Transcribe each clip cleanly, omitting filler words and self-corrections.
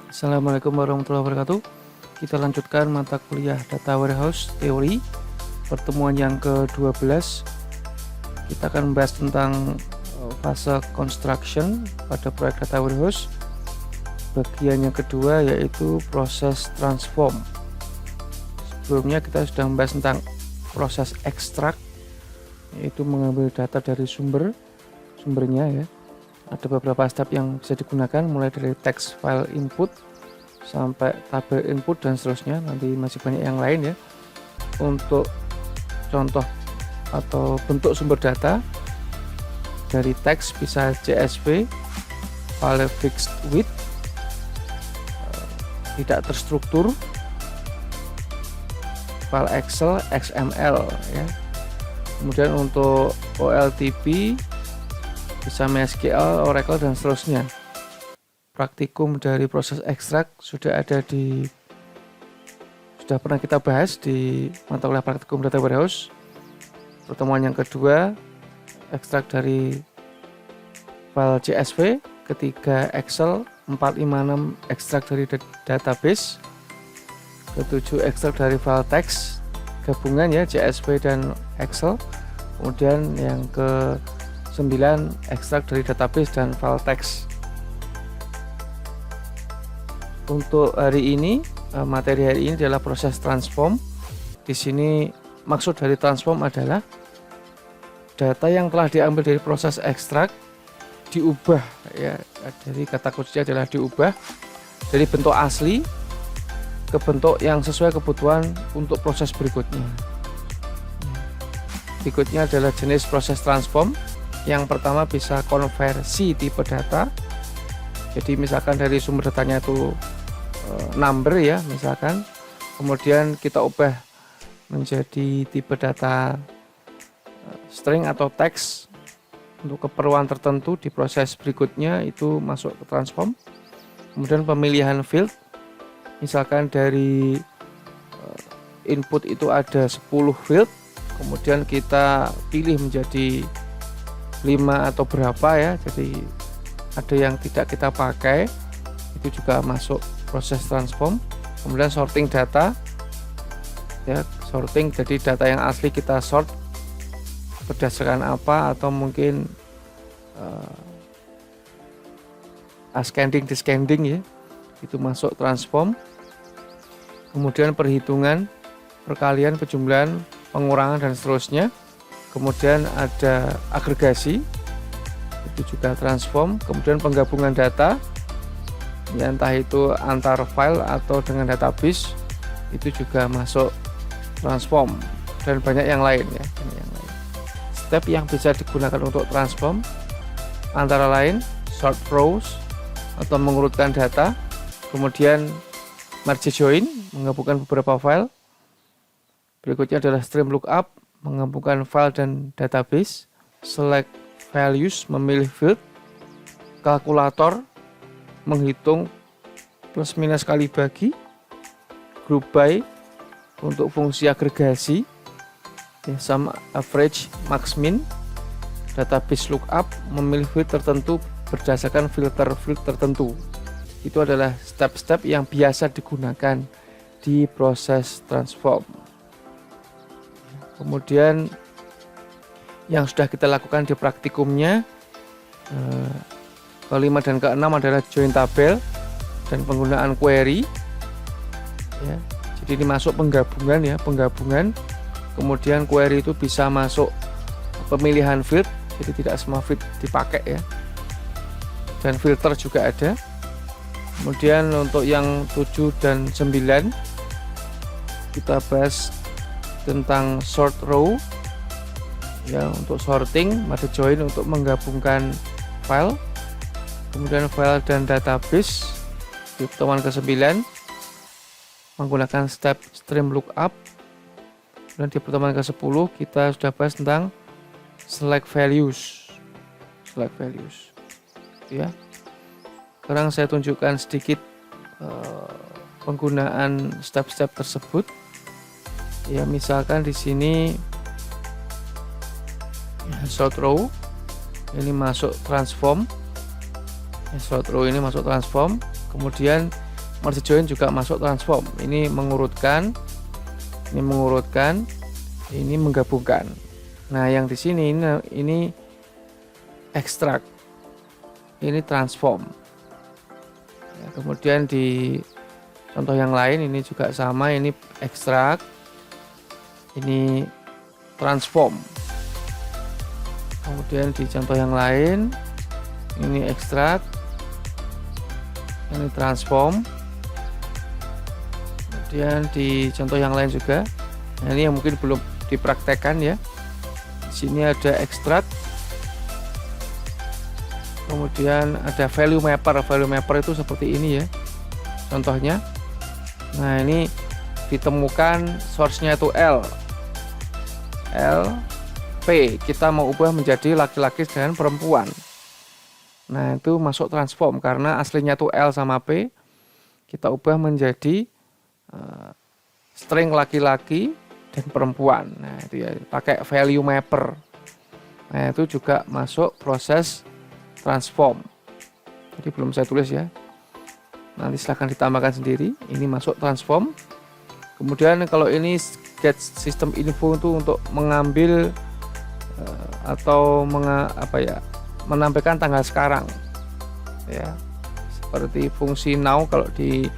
Assalamualaikum warahmatullahi wabarakatuh. Kita lanjutkan mata kuliah Data Warehouse Teori, pertemuan yang ke-12. Kita akan membahas tentang fase construction pada proyek Data Warehouse. Bagian yang kedua yaitu proses transform. Sebelumnya kita sudah membahas tentang proses ekstrak, yaitu mengambil data dari sumbernya ya. Ada beberapa step yang bisa digunakan, mulai dari text file input sampai tabel input dan seterusnya. Nanti masih banyak yang lain ya. Untuk contoh atau bentuk sumber data dari teks bisa CSV, file fixed width, tidak terstruktur, file Excel, XML ya. Kemudian untuk OLTP bisa MySQL, Oracle dan seterusnya. Praktikum dari proses ekstrak sudah pernah kita bahas di mata kuliah praktikum Data Warehouse. Pertemuan yang kedua, ekstrak dari file CSV. Ketiga, Excel. 456, ekstrak dari database. Ketujuh, ekstrak dari file teks gabungan ya, CSV dan Excel. Kemudian yang ke 9, ekstrak dari database dan file teks. Untuk hari ini, materi hari ini adalah proses transform. Di sini maksud dari transform adalah data yang telah diambil dari proses ekstrak diubah ya, dari kata kuncinya adalah diubah dari bentuk asli ke bentuk yang sesuai kebutuhan untuk proses berikutnya. Berikutnya adalah jenis proses transform. Yang pertama bisa konversi tipe data. Jadi misalkan dari sumber datanya itu number ya misalkan, kemudian kita ubah menjadi tipe data string atau teks untuk keperluan tertentu di proses berikutnya, itu masuk ke transform. Kemudian pemilihan field, misalkan dari input itu ada 10 field, kemudian kita pilih menjadi 5 atau berapa ya, jadi ada yang tidak kita pakai, itu juga masuk proses transform. Kemudian sorting data ya, sorting, jadi data yang asli kita sort berdasarkan apa, atau mungkin ascending descending ya, itu masuk transform. Kemudian perhitungan, perkalian, penjumlahan, pengurangan dan seterusnya. Kemudian ada agregasi, itu juga transform. Kemudian penggabungan data ya, entah itu antar file atau dengan database, itu juga masuk transform, dan banyak yang lain ya. Step yang bisa digunakan untuk transform antara lain sort rows atau mengurutkan data, kemudian merge join, menggabungkan beberapa file. Berikutnya adalah stream lookup, menggabungkan file dan database. Select values, memilih field. Kalkulator, menghitung plus minus kali bagi. Group by, untuk fungsi agregasi ya, sum average max min. Database lookup, memilih field tertentu berdasarkan filter field tertentu. Itu adalah step-step yang biasa digunakan di proses transform. Kemudian yang sudah kita lakukan di praktikumnya, kelima dan keenam adalah join tabel dan penggunaan query ya. Jadi ini masuk penggabungan ya, penggabungan. Kemudian query itu bisa masuk pemilihan field, jadi tidak semua field dipakai ya, dan filter juga ada. Kemudian untuk yang 7 dan 9 kita bahas tentang sort row ya, untuk sorting, merge join untuk menggabungkan file. Kemudian file dan database di pertemuan ke-9 menggunakan step stream lookup. Dan di pertemuan ke-10 kita sudah bahas tentang select values ya. Sekarang saya tunjukkan sedikit penggunaan step-step tersebut ya. Misalkan di sini ya, sort row ini masuk transform ya, sort row ini masuk transform. Kemudian merge join juga masuk transform. Ini mengurutkan, ini menggabungkan. Nah, yang di sini ini ekstrak, ini transform. Ya, kemudian di contoh yang lain ini juga sama, ini ekstrak, ini transform. Kemudian di contoh yang lain ini ekstrak, ini transform. Kemudian di contoh yang lain juga, nah ini yang mungkin belum dipraktekkan ya. Di sini ada ekstrak, kemudian ada value mapper. Value mapper itu seperti ini ya contohnya. Nah, ini ditemukan source-nya itu P, kita mau ubah menjadi laki-laki dan perempuan. Nah, itu masuk transform karena aslinya itu L sama P, kita ubah menjadi string laki-laki dan perempuan. Nah, itu ya pakai value mapper. Nah, itu juga masuk proses transform. Jadi belum saya tulis ya, nanti silahkan ditambahkan sendiri. Ini masuk transform. Kemudian kalau ini get system info itu untuk mengambil atau menampilkan tanggal sekarang ya, seperti fungsi now kalau di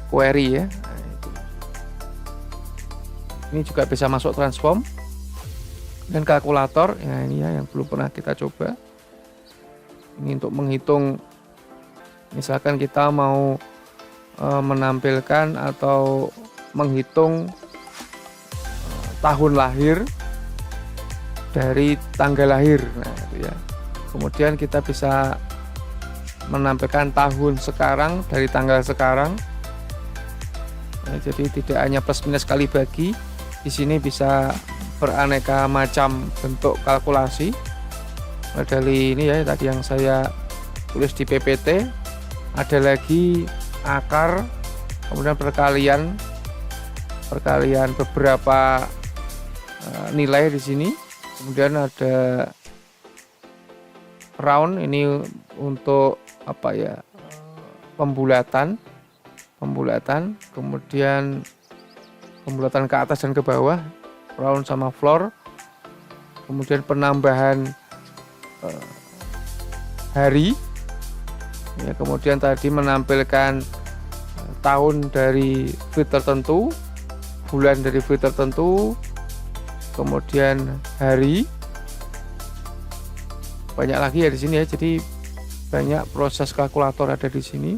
query ya. Nah, ini juga bisa masuk transform. Dan kalkulator ya, ini ya yang belum pernah kita coba. Ini untuk menghitung, misalkan kita mau menampilkan atau menghitung tahun lahir dari tanggal lahir. Nah, itu ya. Kemudian kita bisa menampilkan tahun sekarang dari tanggal sekarang. Nah, jadi tidak hanya plus minus kali bagi. Di sini bisa beraneka macam bentuk kalkulasi. Dari ini ya tadi yang saya tulis di PPT. Ada lagi akar, kemudian perkalian beberapa nilai di sini. Kemudian ada round, ini untuk pembulatan, kemudian pembulatan ke atas dan ke bawah, round sama floor. Kemudian penambahan hari ya, kemudian tadi menampilkan tahun dari feed tertentu, bulan dari feed tertentu, kemudian hari, banyak lagi ya di sini ya. Jadi banyak proses kalkulator ada di sini.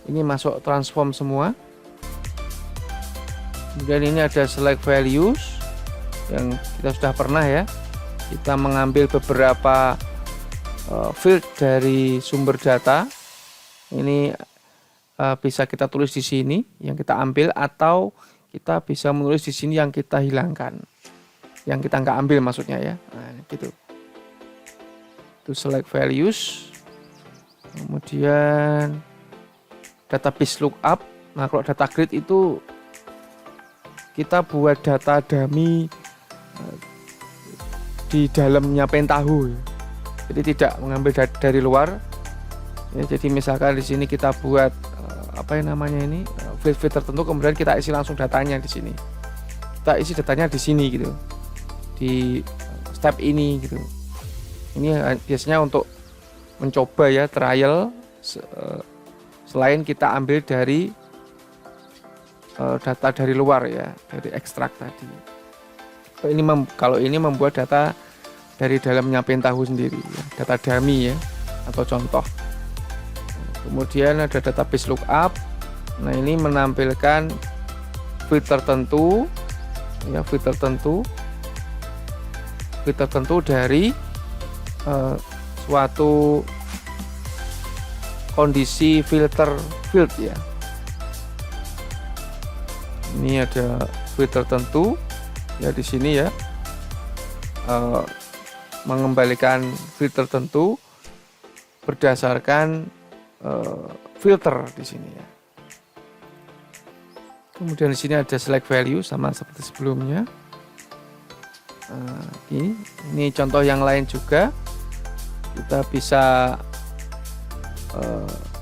Ini masuk transform semua. Kemudian ini ada select values yang kita sudah pernah ya. Kita mengambil beberapa field dari sumber data. Ini bisa kita tulis di sini yang kita ambil, atau kita bisa menulis di sini yang kita hilangkan, yang kita nggak ambil maksudnya ya. Nah, gitu. Itu select values. Kemudian database lookup. Nah, kalau data grid itu kita buat data dummy di dalamnya Pentaho. Jadi tidak mengambil dari luar. Ya, jadi misalkan di sini kita buat field tertentu, kemudian kita isi langsung datanya di sini. Kita isi datanya di sini gitu. Di step ini gitu. Ini biasanya untuk mencoba ya, trial, selain kita ambil dari data dari luar ya, dari ekstrak tadi. Kalau ini membuat data dari dalamnya Pentaho sendiri ya, data dummy ya, atau contoh. Kemudian ada database lookup. Nah, ini menampilkan field tertentu ya, field tertentu dari suatu kondisi filter field ya. Ini ada field tertentu ya di sini ya, mengembalikan field tertentu berdasarkan filter di sini ya. Kemudian di sini ada select value sama seperti sebelumnya. Ini contoh yang lain juga. Kita bisa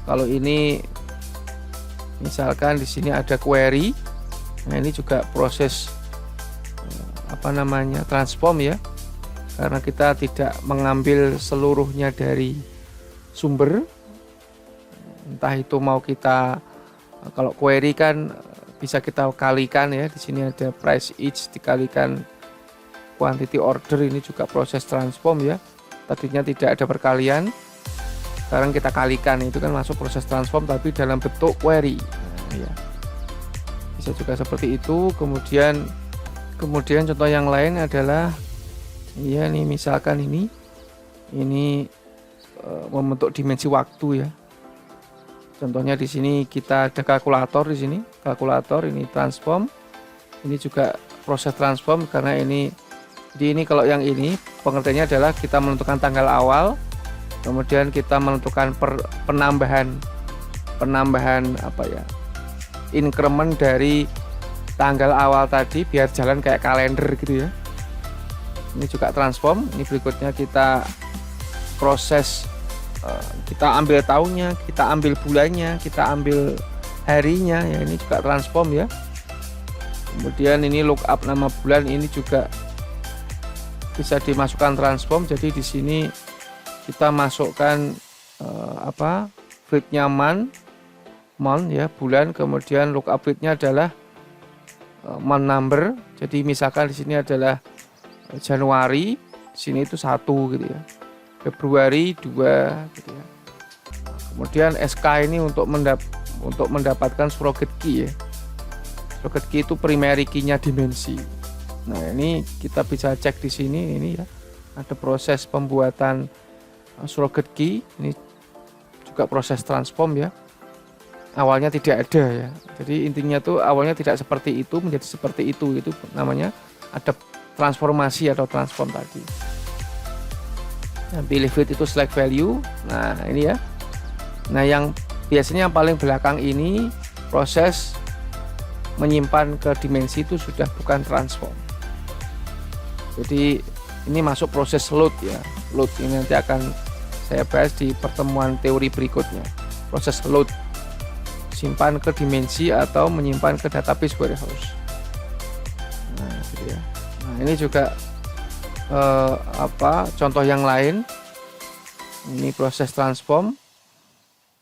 kalau ini Misalkan di sini ada query. Nah, ini juga proses transform ya. Karena kita tidak mengambil seluruhnya dari sumber. Entah itu mau kita, kalau query kan bisa kita kalikan ya. Di sini ada price each dikalikan quantity order, ini juga proses transform ya. Tadinya tidak ada perkalian, sekarang kita kalikan, itu kan masuk proses transform tapi dalam bentuk query. Nah, ya. Bisa juga seperti itu. Kemudian contoh yang lain adalah ya nih, misalkan ini membentuk dimensi waktu ya. Contohnya di sini kita ada kalkulator, di sini kalkulator, ini transform, ini juga proses transform karena ini kalau yang ini pengertiannya adalah kita menentukan tanggal awal, kemudian kita menentukan penambahan increment dari tanggal awal tadi biar jalan kayak kalender gitu ya. Ini juga transform. Ini berikutnya kita proses, kita ambil tahunnya, kita ambil bulannya, kita ambil harinya ya, ini juga transform ya. Kemudian ini lookup nama bulan, ini juga bisa dimasukkan transform. Jadi di sini kita masukkan field-nya month ya, bulan, kemudian lookup field-nya adalah month number. Jadi misalkan di sini adalah Januari, di sini itu 1 gitu ya. Februari 2 gitu ya. Kemudian SK ini untuk mendapatkan sprocket key ya. Sprocket key itu primary key-nya dimensi. Nah, ini kita bisa cek di sini, ini ya. Ada proses pembuatan surrogate key, ini juga proses transform ya. Awalnya tidak ada ya. Jadi intinya tuh awalnya tidak seperti itu menjadi seperti itu namanya ada transformasi atau transform tadi. Nah, pilih field itu select value. Nah, ini ya. Nah, yang biasanya yang paling belakang ini proses menyimpan ke dimensi itu sudah bukan transform. Jadi ini masuk proses load ya. Load ini nanti akan saya bahas di pertemuan teori berikutnya. Proses load, simpan ke dimensi atau menyimpan ke database warehouse. Nah, gitu ya. Nah, ini juga contoh yang lain. Ini proses transform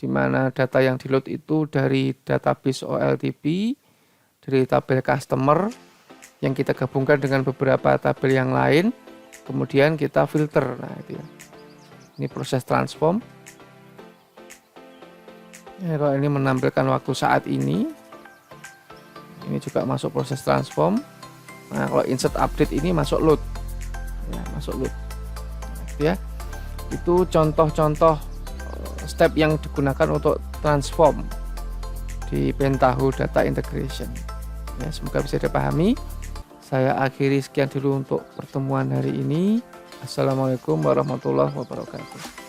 di mana data yang di load itu dari database OLTP, dari tabel customer yang kita gabungkan dengan beberapa tabel yang lain, kemudian kita filter. Nah, itu ya. Ini proses transform. Ya, kalau ini menampilkan waktu saat ini juga masuk proses transform. Nah, kalau insert update ini masuk load. Ya, masuk load. Nah, itu ya. Itu contoh-contoh step yang digunakan untuk transform di Pentaho Data Integration. Ya, semoga bisa dipahami. Saya akhiri sekian dulu untuk pertemuan hari ini. Assalamualaikum warahmatullahi wabarakatuh.